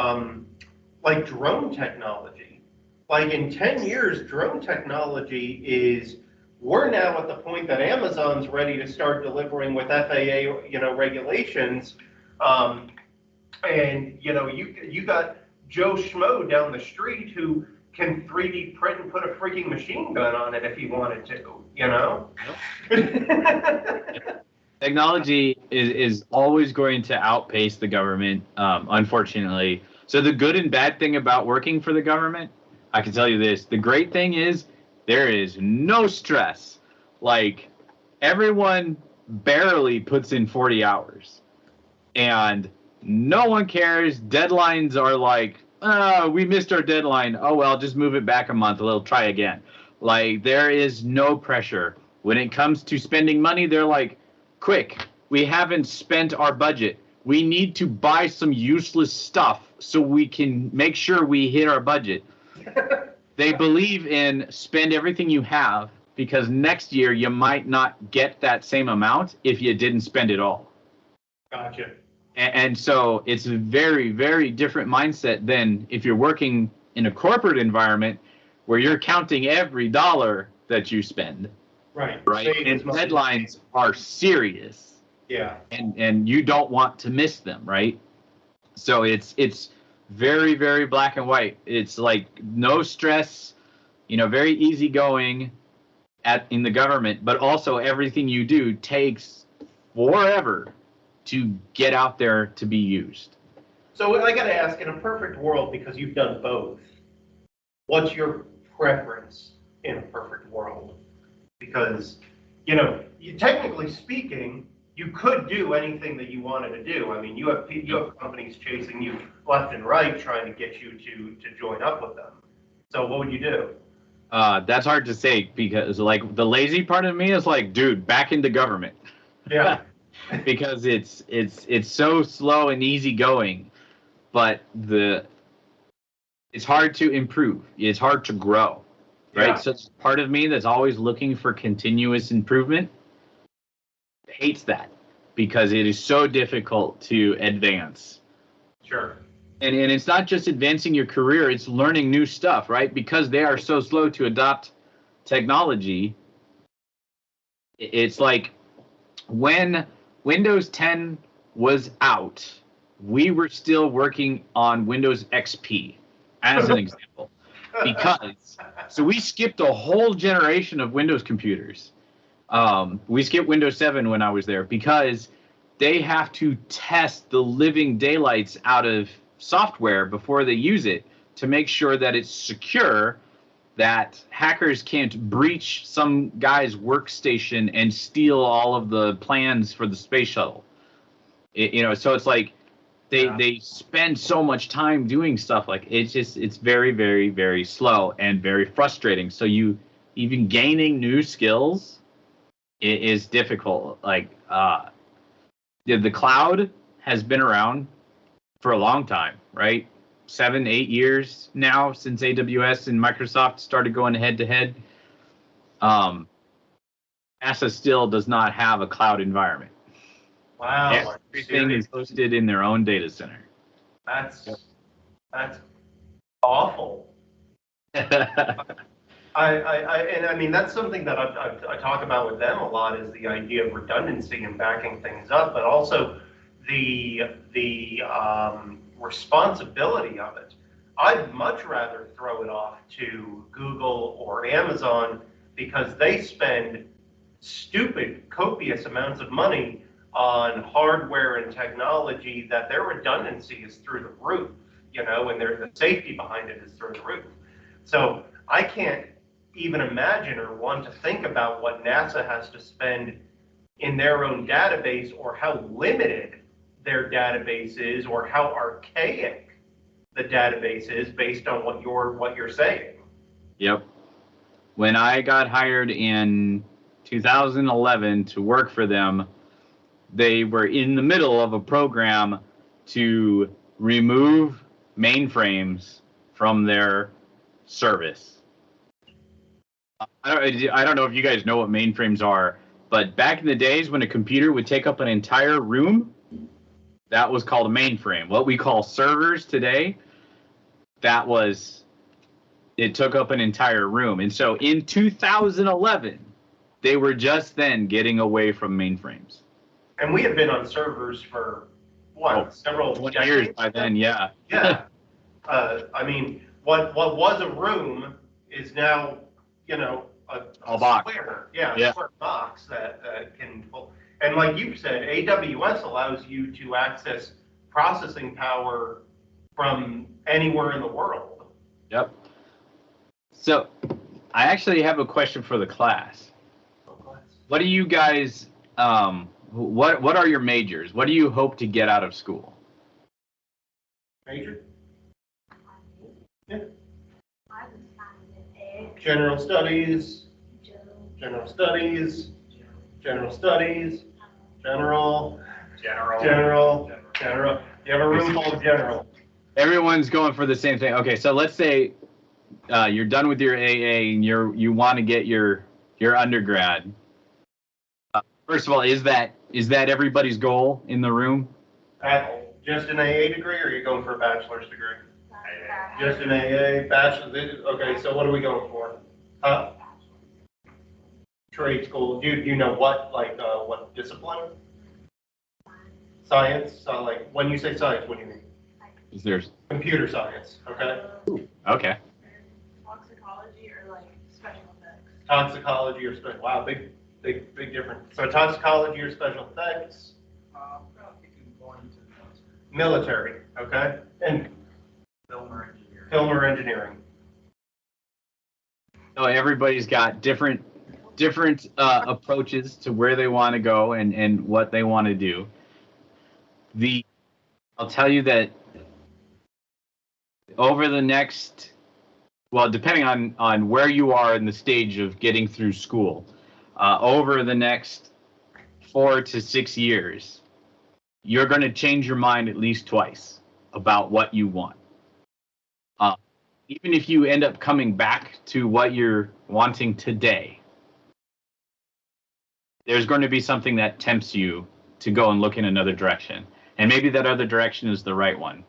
drone technology. Like in 10 years, drone technology is, we're now at the point that Amazon's ready to start delivering with FAA, regulations. And you got Joe Schmo down the street who can 3D print and put a freaking machine gun on it if he wanted to, Technology is always going to outpace the government, unfortunately. So the good and bad thing about working for the government, I can tell you this. The great thing is there is no stress. Like, everyone barely puts in 40 hours. And no one cares. Deadlines are like, oh, we missed our deadline. Oh, well, just move it back a month. We'll try again. Like, there is no pressure. When it comes to spending money, they're like, quick, we haven't spent our budget. We need to buy some useless stuff so we can make sure we hit our budget. They believe in spend everything you have, because next year you might not get that same amount if you didn't spend it all. Gotcha. And so it's a very, very different mindset than if you're working in a corporate environment where you're counting every dollar that you spend. Right. Right. And deadlines are serious. Yeah. And you don't want to miss them, right? So it's very, very black and white. It's like no stress, very easygoing in the government, but also everything you do takes forever to get out there to be used. So I got to ask, in a perfect world, because you've done both, what's your preference in a perfect world? Because, technically speaking, you could do anything that you wanted to do. I mean, you have companies chasing you left and right, trying to get you to join up with them. So what would you do? That's hard to say, because like the lazy part of me is like, dude, back into government. Yeah. Because it's so slow and easygoing, but it's hard to improve. It's hard to grow, right? Yeah. So it's part of me that's always looking for continuous improvement hates that, because it is so difficult to advance. Sure. And it's not just advancing your career, it's learning new stuff, right? Because they are so slow to adopt technology. It's like when Windows 10 was out, we were still working on Windows XP, as an example. So we skipped a whole generation of Windows computers. We skipped Windows 7 when I was there, because they have to test the living daylights out of software before they use it to make sure that it's secure, that hackers can't breach some guy's workstation and steal all of the plans for the space shuttle. So it's like they spend so much time doing stuff. Like, it's very, very, very slow and very frustrating. So you even gaining new skills is difficult. Like, the cloud has been around for a long time, right? 7-8 years now since AWS and Microsoft started going head to head. NASA still does not have a cloud environment. Wow. Everything is hosted in their own data center. That's awful. I mean, that's something that I talk about with them a lot, is the idea of redundancy and backing things up, but also the responsibility of it. I'd much rather throw it off to Google or Amazon, because they spend stupid, copious amounts of money on hardware and technology that their redundancy is through the roof, and the safety behind it is through the roof. So I can't even imagine or want to think about what NASA has to spend in their own database, or how limited their database is, or how archaic the database is, based on what you're saying. Yep. When I got hired in 2011 to work for them, they were in the middle of a program to remove mainframes from their service. I don't know if you guys know what mainframes are, but back in the days when a computer would take up an entire room, that was called a mainframe. What we call servers today, it took up an entire room. And so in 2011, they were just then getting away from mainframes. And we have been on servers for, several 20 years by then, yeah. Yeah. I mean, what was a room is now, a box. square. Yeah. A square box that can pull. And like you said, AWS allows you to access processing power from anywhere in the world. Yep. So I actually have a question for the class. What do you guys, what are your majors? What do you hope to get out of school? Major? Yeah. I was finding it. General studies, general studies, general studies, general. You have a room called general. Everyone's going for the same thing. Okay, so let's say you're done with your AA and you want to get your undergrad. First of all, is that everybody's goal in the room? Just an AA degree, or are you going for a bachelor's degree? Just an AA, bachelor's. Okay, so what are we going for? Trade school. Do you know what, what discipline? Science. So, like, when you say science, what do you mean? Is there Computer science. Okay. Okay. Toxicology or like special effects. Toxicology or special. Wow, big difference. So toxicology or special effects. Military. Okay. And film or engineering. So everybody's got different approaches to where they want to go and what they want to do. I'll tell you that over the next, well, depending on where you are in the stage of getting through school, over the next 4 to 6 years, you're going to change your mind at least twice about what you want. Even if you end up coming back to what you're wanting today, there's going to be something that tempts you to go and look in another direction. And maybe that other direction is the right one.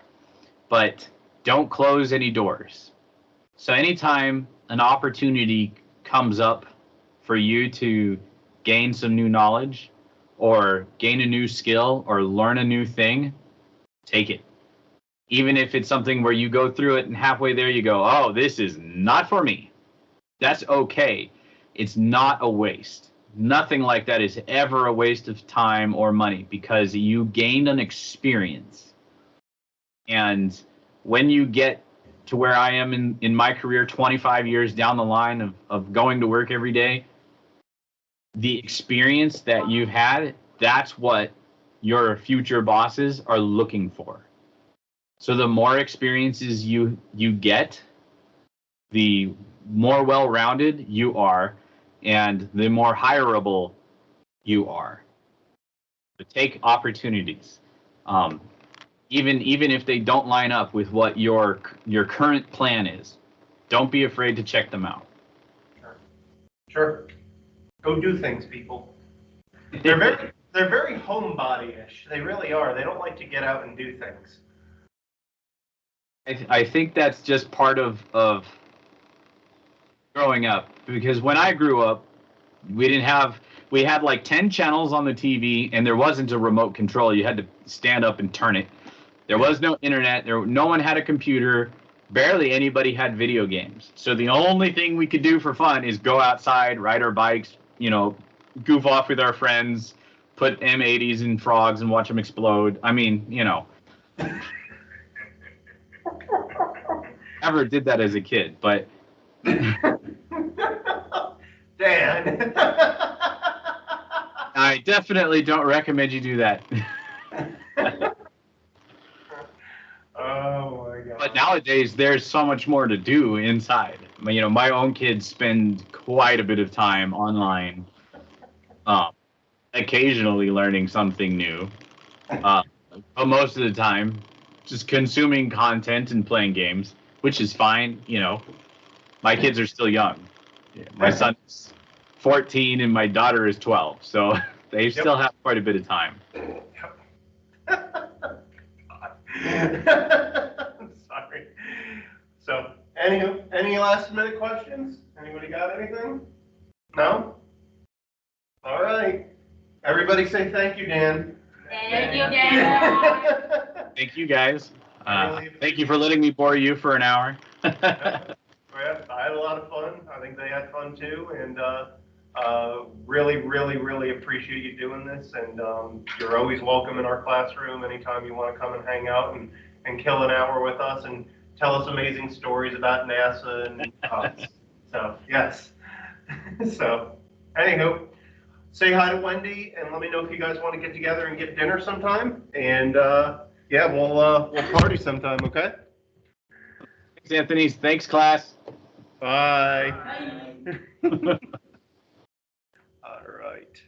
But don't close any doors. So anytime an opportunity comes up for you to gain some new knowledge or gain a new skill or learn a new thing, take it. Even if it's something where you go through it and halfway there you go, oh, this is not for me. That's okay. It's not a waste. Nothing like that is ever a waste of time or money because you gained an experience. And when you get to where I am in my career, 25 years down the line of going to work every day, the experience that you've had, that's what your future bosses are looking for. So the more experiences you get, the more well-rounded you are, and the more hireable you are. But take opportunities, even if they don't line up with what your current plan is. Don't be afraid to check them out. Sure. Go do things, people. They're very homebody-ish. They really are. They don't like to get out and do things. I think that's just part of growing up, because when I grew up, we had like 10 channels on the TV, and there wasn't a remote control. You had to stand up and turn it. There was no internet. No one had a computer. Barely anybody had video games. So the only thing we could do for fun is go outside, ride our bikes, goof off with our friends, put M80s in frogs and watch them explode. I mean, Never did that as a kid, but Dan. I definitely don't recommend you do that. Oh my God. But nowadays, there's so much more to do inside. My own kids spend quite a bit of time online, occasionally learning something new, but most of the time, just consuming content and playing games, which is fine. My kids are still young. My son's 14 and my daughter is 12, so they still have quite a bit of time. I'm sorry. So, any last minute questions? Anybody got anything? No? All right. Everybody say thank you, Dan. Thank you, Dan. Thank you, guys. I really Thank you for letting me bore you for an hour. Yeah, I had a lot of fun. I think they had fun too, and really, really, really appreciate you doing this. And you're always welcome in our classroom anytime you want to come and hang out and kill an hour with us and tell us amazing stories about NASA and so yes. So anywho, say hi to Wendy and let me know if you guys want to get together and get dinner sometime. And yeah, we'll party sometime. Okay. Thanks, Anthony. Thanks, class. Bye. Bye. All right.